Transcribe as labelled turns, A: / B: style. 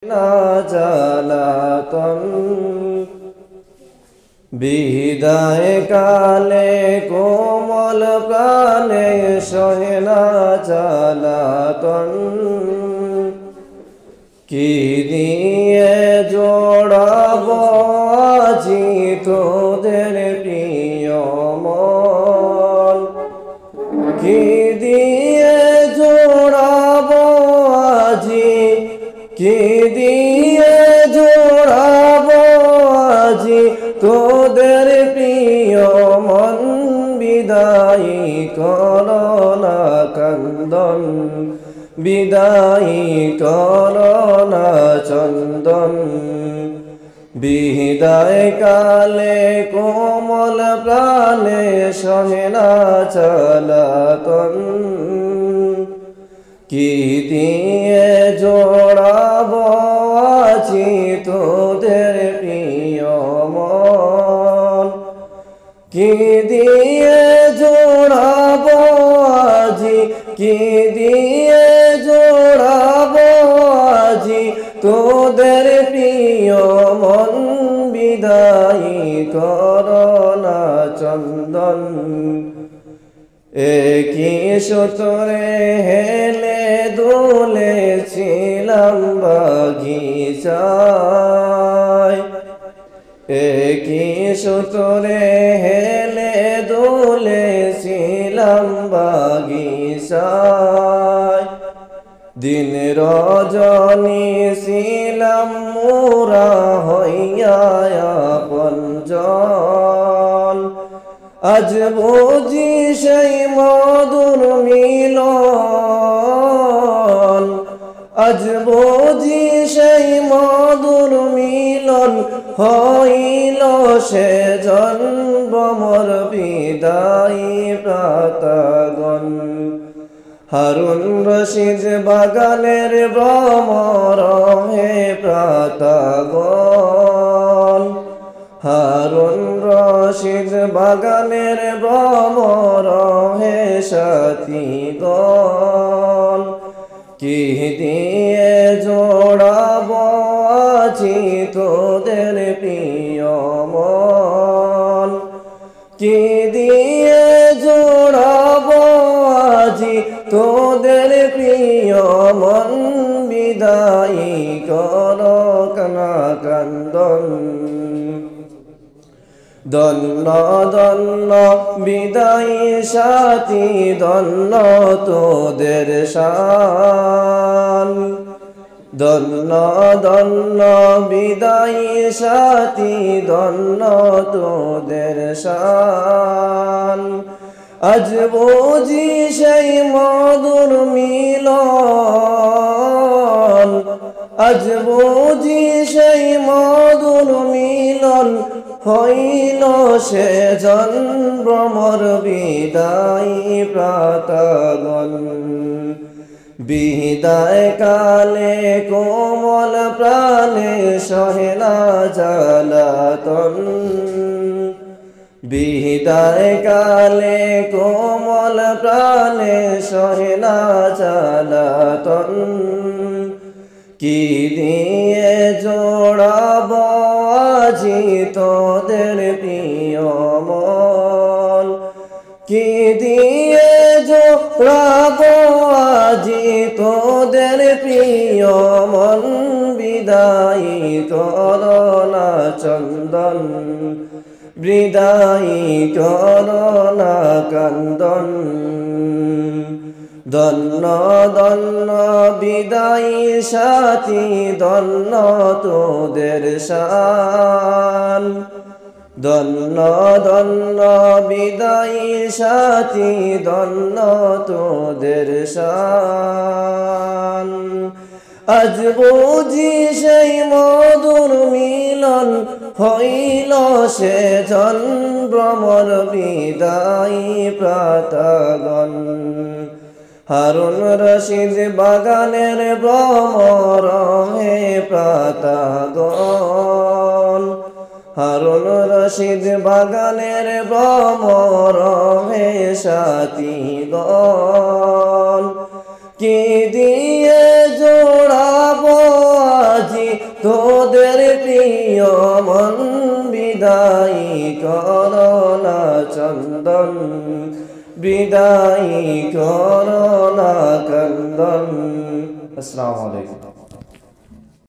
A: না জ্বালাতন বিদায় কালে কোমল প্রাণে সহে না জ্বালাতন কি দিয়ে জোড়াব আজি তোদের প্রিয় মন কি দিয়ে জোড়াব আজি কি দিয়ে জোড়াব আজি তোদের প্রিয় মন বিদায়ী করোনা কান্দন বিদায়ী করোনা চন্দন বিদায় কালে কোমল প্রাণে সহে না জ্বালাতন কি দিয়ে জোড়াব আজি তোদের প্রিয় মন কি দিয়ে জোড়াব আজি কি দিয়ে জোড়াব আজি তোদের প্রিয় মন বিদায়ী করোনা চন্দন একই সূত্রে হেলে দুলেছিলাম বাগিচায় একই সূত্রে হেলে দুলেছিলাম বাগিচায় দিন রজনী ছিলাম মোরা হইয়া আপনজন আজ বুঝি সেই মধুর মিলন আজ বুঝি সেই মধুর মিলন হইল সে জন্মমর বিদায়ী প্রাতগণ হারুন রশিদ বাগানের ভ্রমর হে প্রাতগণ হারুন রশিদ বাগানের ভ্রমর হে সাথীগণ কি দিয়ে জোড়াব আজি তোদের প্রিয় মন কি দিয়ে জোড়াব আজি তোদের প্রিয় মন বিদায়ী করোনা কান্দন ধন্য ধন্য বিদায়ী সাথী ধন্য তোদের শান ধন্য ধন্য বিদায়ী সাথী ধন্য তোদের শান আজ বুঝি সেই মধুর মিলন আজ বুঝি সেই মধুর মিলন হইল সে জন্মমর বিদায়ী প্রাতগণ বিদায় কালে কোমল প্রাণে সহে না জ্বালাতন বিদায় কালে কোমল প্রাণে সহে না জ্বালাতন কি দিয়ে জোড়াব আজি তোদের প্রিয় মন কি দিয়ে জোড়াব আজি তোদের প্রিয় মন বিদায়ী করোনা চন্দন বিদায়ী করোনা কান্দন ধন্য ধন্য বিদায়ী সাথী ধন্য তোদের শান ধন্য ধন্য বিদায়ী সাথী ধন্য তোদের শান আজ বুঝি সেই মধুর মিলন হইল সে জন্মমর বিদায়ী প্রাতগণ হারুন রশিদ বাগানের ভ্রমর হে প্রাতগণ হারুন রশিদ বাগানের ভ্রমর হে সাথীগণ কি দিয়ে জোড়াবো আজি মোদের প্রিয় মন বিদায়ী করোনা চন্দন বিদায়ী করোনা কান্দন। আসসালামু আলাইকুম।